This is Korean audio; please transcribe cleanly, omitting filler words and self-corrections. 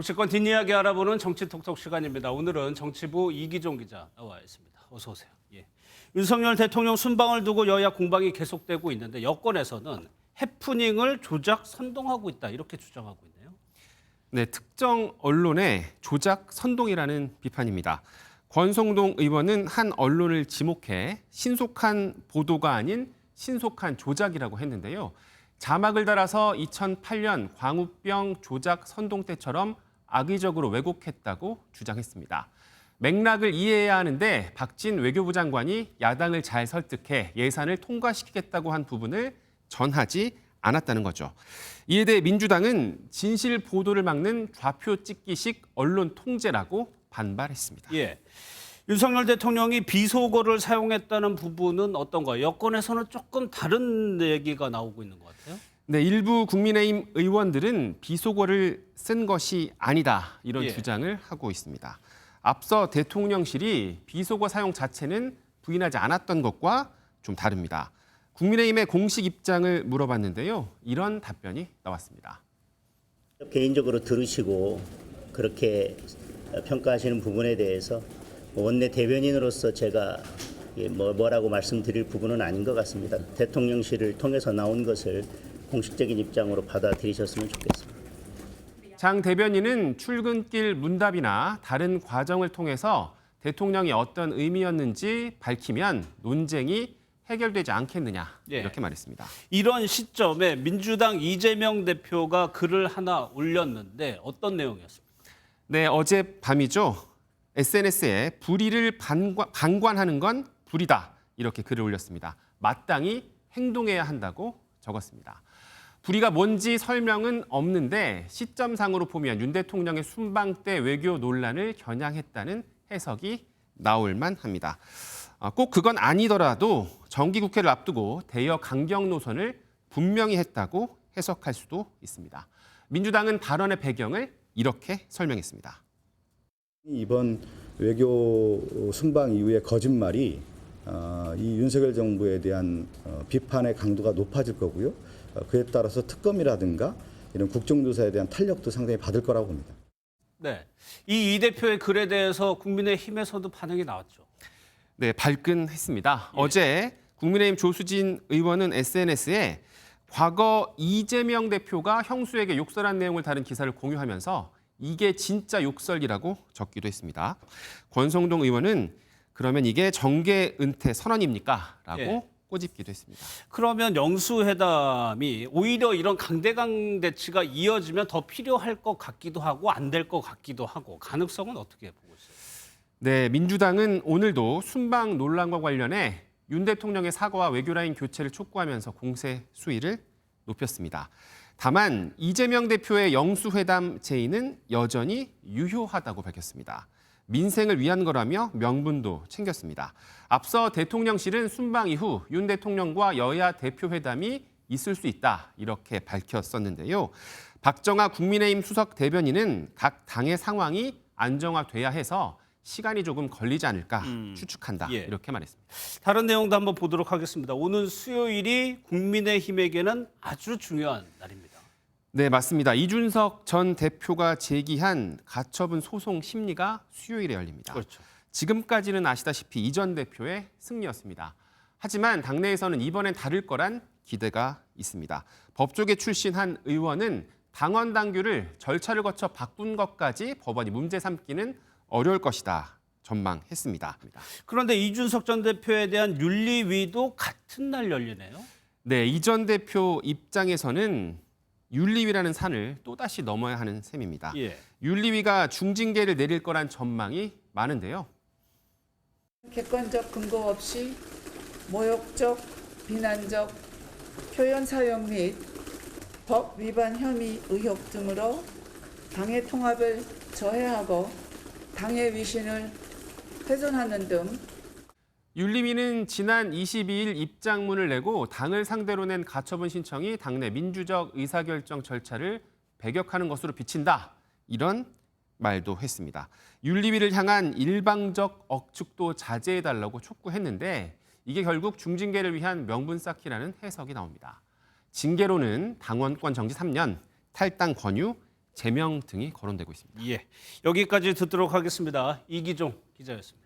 정치권 뒷이야기 알아보는 정치톡톡 시간입니다. 오늘은 정치부 이기종 기자 나와 있습니다. 어서 오세요. 예. 윤석열 대통령 순방을 두고 여야 공방이 계속되고 있는데 여권에서는 해프닝을 조작 선동하고 있다 이렇게 주장하고 있네요. 네, 특정 언론의 조작 선동이라는 비판입니다. 권성동 의원은 한 언론을 지목해 신속한 보도가 아닌 신속한 조작이라고 했는데요. 자막을 달아서 2008년 광우병 조작 선동 때처럼 악의적으로 왜곡했다고 주장했습니다. 맥락을 이해해야 하는데 박진 외교부 장관이 야당을 잘 설득해 예산을 통과시키겠다고 한 부분을 전하지 않았다는 거죠. 이에 대해 민주당은 진실 보도를 막는 좌표 찍기식 언론 통제라고 반발했습니다. 예. 윤석열 대통령이 비속어를 사용했다는 부분은 어떤가요? 여권에서는 조금 다른 얘기가 나오고 있는 것 같아요. 네, 일부 국민의힘 의원들은 비속어를 쓴 것이 아니다 이런 주장을 하고 있습니다. 앞서 대통령실이 비속어 사용 자체는 부인하지 않았던 것과 좀 다릅니다. 국민의힘의 공식 입장을 물어봤는데요. 이런 답변이 나왔습니다. 개인적으로 들으시고 그렇게 평가하시는 부분에 대해서 원내 대변인으로서 제가 뭐라고 말씀드릴 부분은 아닌 것 같습니다. 대통령실을 통해서 나온 것을 공식적인 입장으로 받아들이셨으면 좋겠습니다. 장 대변인은 출근길 문답이나 다른 과정을 통해서 대통령이 어떤 의미였는지 밝히면 논쟁이 해결되지 않겠느냐 이렇게 말했습니다. 이런 시점에 민주당 이재명 대표가 글을 하나 올렸는데 어떤 내용이었습니까? 네, 어젯밤이죠. SNS에 불의를 방관하는 건 불이다 이렇게 글을 올렸습니다. 마땅히 행동해야 한다고 적었습니다. 불의가 뭔지 설명은 없는데 시점상으로 보면 윤 대통령의 순방 때 외교 논란을 겨냥했다는 해석이 나올 만합니다. 꼭 그건 아니더라도 정기국회를 앞두고 대여 강경 노선을 분명히 했다고 해석할 수도 있습니다. 민주당은 발언의 배경을 이렇게 설명했습니다. 이번 외교 순방 이후의 거짓말이 이 윤석열 정부에 대한 비판의 강도가 높아질 거고요. 그에 따라서 특검이라든가 이런 국정조사에 대한 탄력도 상당히 받을 거라고 봅니다. 네, 이 대표의 글에 대해서 국민의힘에서도 반응이 나왔죠. 네, 발끈했습니다. 어제 국민의힘 조수진 의원은 SNS에 과거 이재명 대표가 형수에게 욕설한 내용을 다룬 기사를 공유하면서 이게 진짜 욕설이라고 적기도 했습니다. 권성동 의원은 그러면 이게 정계 은퇴 선언입니까? 라고 꼬집기도 했습니다. 그러면 영수회담이 오히려 이런 강대강 대치가 이어지면 더 필요할 것 같기도 하고 안 될 것 같기도 하고 가능성은 어떻게 보고 있어요? 네, 민주당은 오늘도 순방 논란과 관련해 윤 대통령의 사과와 외교라인 교체를 촉구하면서 공세 수위를 높였습니다. 다만 이재명 대표의 영수회담 제의는 여전히 유효하다고 밝혔습니다. 민생을 위한 거라며 명분도 챙겼습니다. 앞서 대통령실은 순방 이후 윤 대통령과 여야 대표 회담이 있을 수 있다 이렇게 밝혔었는데요. 박정아 국민의힘 수석 대변인은 각 당의 상황이 안정화돼야 해서 시간이 조금 걸리지 않을까 추측한다 이렇게 말했습니다. 다른 내용도 한번 보도록 하겠습니다. 오늘 수요일이 국민의힘에게는 아주 중요한 날입니다. 네, 맞습니다. 이준석 전 대표가 제기한 가처분 소송 심리가 수요일에 열립니다. 그렇죠. 지금까지는 아시다시피 이 전 대표의 승리였습니다. 하지만 당내에서는 이번엔 다를 거란 기대가 있습니다. 법조계 출신 한 의원은 당원 당규를 절차를 거쳐 바꾼 것까지 법원이 문제 삼기는 어려울 것이다 전망했습니다. 그런데 이준석 전 대표에 대한 윤리위도 같은 날 열리네요. 네, 이 전 대표 입장에서는 윤리위라는 산을 또다시 넘어야 하는 셈입니다. 윤리위가 중징계를 내릴 거란 전망이 많은데요. 객관적 근거 없이 모욕적, 비난적 표현 사용 및 법 위반 혐의 의혹 등으로 당의 통합을 저해하고 당의 위신을 훼손하는 등 윤리위는 지난 22일 입장문을 내고 당을 상대로 낸 가처분 신청이 당내 민주적 의사결정 절차를 배격하는 것으로 비친다. 이런 말도 했습니다. 윤리위를 향한 일방적 억측도 자제해달라고 촉구했는데 이게 결국 중징계를 위한 명분 쌓기라는 해석이 나옵니다. 징계로는 당원권 정지 3년, 탈당 권유, 제명 등이 거론되고 있습니다. 예, 여기까지 듣도록 하겠습니다. 이기종 기자였습니다.